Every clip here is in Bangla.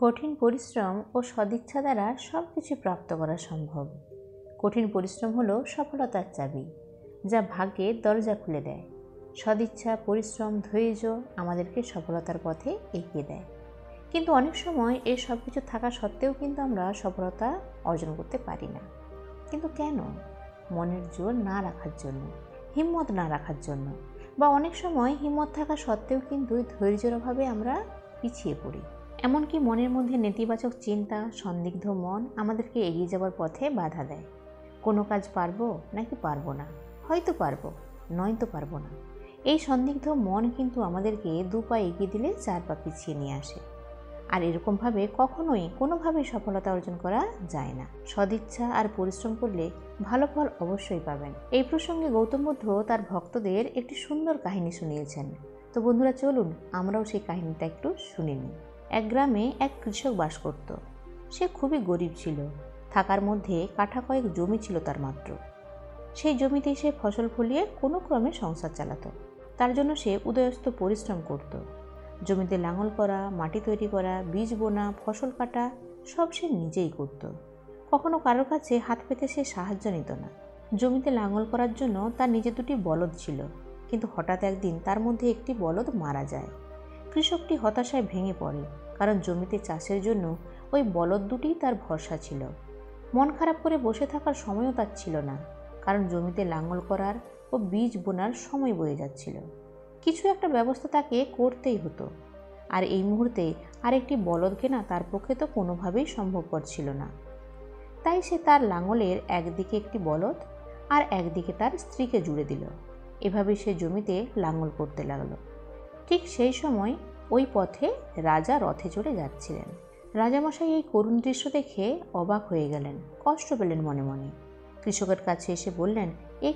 কঠিন পরিশ্রম ও সদিচ্ছা দ্বারা সব কিছু প্রাপ্ত করা সম্ভব। কঠিন পরিশ্রম হলো সফলতার চাবি, যা ভাগ্যের দরজা খুলে দেয়। সদিচ্ছা, পরিশ্রম, ধৈর্য আমাদেরকে সফলতার পথে এগিয়ে দেয়। কিন্তু অনেক সময় এই সব কিছু থাকা সত্ত্বেও কিন্তু আমরা সফলতা অর্জন করতে পারি না। কিন্তু কেন? মনের জোর না রাখার জন্য, হিম্মত না রাখার জন্য, বা অনেক সময় হিম্মত থাকা সত্ত্বেও কিন্তু ধৈর্যের অভাবে আমরা পিছিয়ে পড়ি। এমনকি মনের মধ্যে নেতিবাচক চিন্তা, সন্দিগ্ধ মন আমাদেরকে এগিয়ে যাওয়ার পথে বাধা দেয়। কোনো কাজ পারবো নাকি পারবো না, হয়তো পারবো, নয়তো পারবো না। এই সন্দিগ্ধ মন কিন্তু আমাদেরকে দু পা এগিয়ে দিলে 4 পা পিছিয়ে নিয়ে আসে। আর এরকমভাবে কখনোই কোনোভাবেই সফলতা অর্জন করা যায় না। সদিচ্ছা আর পরিশ্রম করলে ভালো ফল অবশ্যই পাবেন। এই প্রসঙ্গে গৌতম বুদ্ধ তার ভক্তদের একটি সুন্দর কাহিনী শুনিয়েছেন। তো বন্ধুরা, চলুন আমরাও সেই কাহিনীটা একটু শুনে নিই। এক গ্রামে এক কৃষক বাস করত। সে খুবই গরিব ছিল। থাকার মধ্যে কাঠা কয়েক জমি ছিল তার মাত্র। সেই জমিতেই সে ফসল ফলিয়ে কোনো ক্রমে সংসার চালাতো। তার জন্য সে উদয়স্ত পরিশ্রম করত। জমিতে লাঙল করা, মাটি তৈরি করা, বীজ বোনা, ফসল কাটা সব সে নিজেই করত। কখনো কারোর কাছে হাত পেতে সে সাহায্য নিত না। জমিতে লাঙল করার জন্য তার নিজে 2টি বলদ ছিল, কিন্তু হঠাৎ একদিন তার মধ্যে একটি বলদ মারা যায়। কৃষকটি হতাশায় ভেঙে পড়ে, কারণ জমিতে চাষের জন্য ওই বলদ 2টিই তার ভরসা ছিল। মন খারাপ করে বসে থাকার সময়ও তার ছিল না, কারণ জমিতে লাঙল করার ও বীজ বোনার সময় বয়ে যাচ্ছিল। কিছু একটা ব্যবস্থা তাকে করতেই হতো। আর এই মুহূর্তে আরেকটি বলদ কেনা তার পক্ষে তো কোনোভাবেই সম্ভবপর ছিল না। তাই সে তার লাঙলের একদিকে একটি বলদ আর একদিকে তার স্ত্রীকে জুড়ে দিল। এভাবে সে জমিতে লাঙল করতে লাগলো। ঠিক সেই সময় ওই পথে রাজা রথে চড়ে যাচ্ছিলেন। রাজামশাই এই করুণ দৃশ্য দেখে অবাক হয়ে গেলেন, কষ্ট পেলেন মনে মনে। কৃষকের কাছে এসে বললেন, এ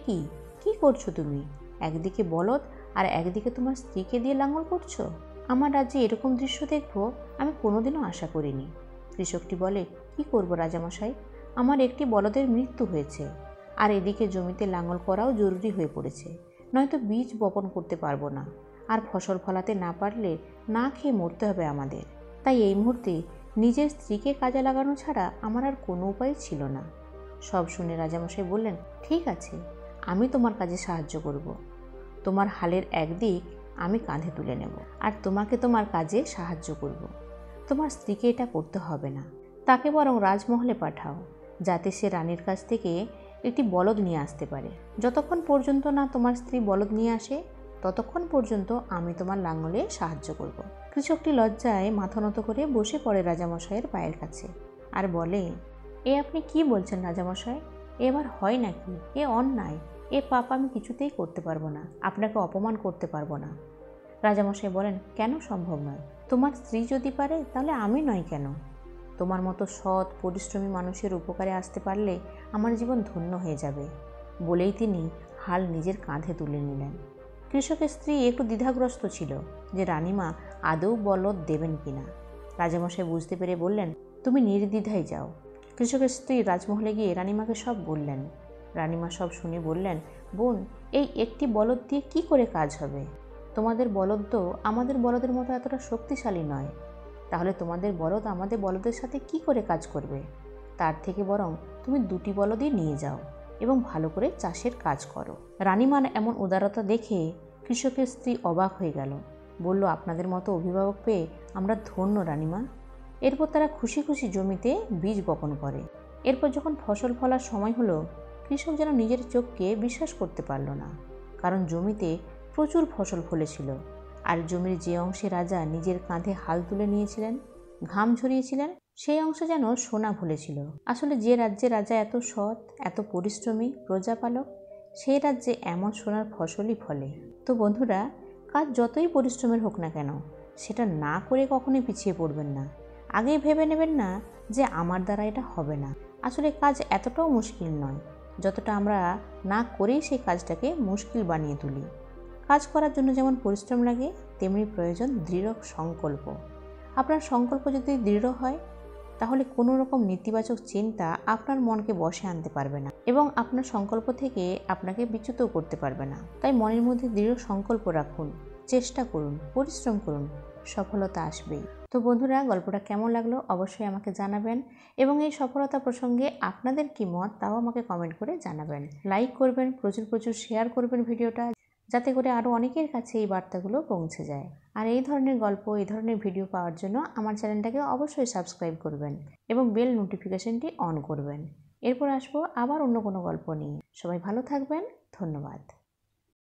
কি করছো তুমি? একদিকে বলদ আর একদিকে তোমার স্ত্রীকে দিয়ে লাঙল করছো। আমার রাজ্যে এরকম দৃশ্য দেখবো আমি কোনোদিনও আশা করিনি। কৃষকটি বলে, কি করবো রাজামশাই, আমার একটি বলদের মৃত্যু হয়েছে, আর এদিকে জমিতে লাঙল করাও জরুরি হয়ে পড়েছে, নয়তো বীজ বপন করতে পারবো না, আর ফসল ফলাতে না পারলে না খেয়ে মরতে হবে আমাদের। তাই এই মুহূর্তে নিজের স্ত্রীকে কাজে লাগানো ছাড়া আমার আর কোনো উপায় ছিল না। সব শুনে রাজামশাই বললেন, ঠিক আছে, আমি তোমার কাজে সাহায্য করব। তোমার হালের একদিক আমি কাঁধে তুলে নেব, আর তোমাকে তোমার কাজে সাহায্য করব। তোমার স্ত্রীকে এটা করতে হবে না, তাকে বরং রাজমহলে পাঠাও, যাতে সে রানীর কাছ থেকে একটি বলদ নিয়ে আসতে পারে। যতক্ষণ পর্যন্ত না তোমার স্ত্রী বলদ নিয়ে আসে, ততক্ষণ পর্যন্ত আমি তোমার লাঙলে সাহায্য করব। কৃষকটি লজ্জায় মাথা নত করে বসে পড়ে রাজামশাইয়ের পায়ের কাছে আর বলে, এ আপনি কি বলছেন রাজামশাই? এবার হয় নাকি? এ অন্যায়, এ পাপ আমি কিছুতেই করতে পারবো না, আপনাকে অপমান করতে পারবো না। রাজামশাই বলেন, কেন সম্ভব নয়? তোমার স্ত্রী যদি পারে, তাহলে আমি নয় কেন? তোমার মতো সৎ পরিশ্রমী মানুষের উপকারে আসতে পারলে আমার জীবন ধন্য হয়ে যাবে। বলেই তিনি হাল নিজের কাঁধে তুলে নিলেন। কৃষকের স্ত্রী একটু দ্বিধাগ্রস্ত ছিল যে রানীমা আদৌ বলদ দেবেন কিনা। রাজামশাই বুঝতে পেরে বললেন, তুমি নির্দ্বিধায় যাও। কৃষকের স্ত্রী রাজমহলে গিয়ে রানীমাকে সব বললেন। রানীমা সব শুনে বললেন, বোন, এই একটি বলদ দিয়ে কি করে কাজ হবে? তোমাদের বলদ তো আমাদের বলদের মতো এতটা শক্তিশালী নয়। তাহলে তোমাদের বলদ আমাদের বলদের সাথে কি করে কাজ করবে? তার থেকে বরং তুমি 2টি বলদই নিয়ে যাও এবং ভালো করে চাষের কাজ করো। রানীমার এমন উদারতা দেখে কৃষকের স্ত্রী অবাক হয়ে গেল। বলল, আপনাদের মতো অভিভাবক পেয়ে আমরা ধন্য রানীমা। এরপর তারা খুশি খুশি জমিতে বীজ বপন করে। এরপর যখন ফসল ফলার সময় হলো, কৃষক যেন নিজের চোখকে বিশ্বাস করতে পারল না, কারণ জমিতে প্রচুর ফসল ফলেছিল। আর জমির যে অংশে রাজা নিজের কাঁধে হাল তুলে নিয়েছিলেন, ঘাম ঝরিয়েছিলেন, সেই অংশ যেন সোনা ভুলেছিল। আসলে যে রাজ্যে রাজা এত সৎ, এত পরিশ্রমী, প্রজাপালক, সেই রাজ্যে এমন সোনার ফসলই ফলে। তো বন্ধুরা, কাজ যতই পরিশ্রমের হোক না কেন, সেটা না করে কখনোই পিছিয়ে পড়বেন না। আগেই ভেবে নেবেন না যে আমার দ্বারা এটা হবে না। আসলে কাজ এতটাও মুশকিল নয়, যতটা আমরা না করেই সেই কাজটাকে মুশকিল বানিয়ে তুলি। কাজ করার জন্য যেমন পরিশ্রম লাগে, তেমনি প্রয়োজন দৃঢ় সংকল্প। আপনার সংকল্প যদি দৃঢ় হয়, তাহলে কোনো রকম নেতিবাচক চিন্তা আপনার মনকে বশে আনতে পারবে না এবং আপনার সংকল্প থেকে আপনাকে বিচ্যুতও করতে পারবে না। তাই মনের মধ্যে দৃঢ় সংকল্প রাখুন, চেষ্টা করুন, পরিশ্রম করুন, সফলতা আসবেই। তো বন্ধুরা, গল্পটা কেমন লাগলো অবশ্যই আমাকে জানাবেন এবং এই সফলতা প্রসঙ্গে আপনাদের কি মত তাও আমাকে কমেন্ট করে জানাবেন। লাইক করবেন, প্রচুর প্রচুর শেয়ার করবেন ভিডিওটা, যাতে করে আরও অনেকের কাছে এই বার্তাগুলো পৌঁছে যায়। আর এই ধরনের গল্প, এই ধরনের ভিডিও পাওয়ার জন্য আমার চ্যানেলটাকে অবশ্যই সাবস্ক্রাইব করবেন এবং বেল নোটিফিকেশনটি অন করবেন। এরপর আসবো আবার অন্য কোনো গল্প নিয়ে। সবাই ভালো থাকবেন। ধন্যবাদ।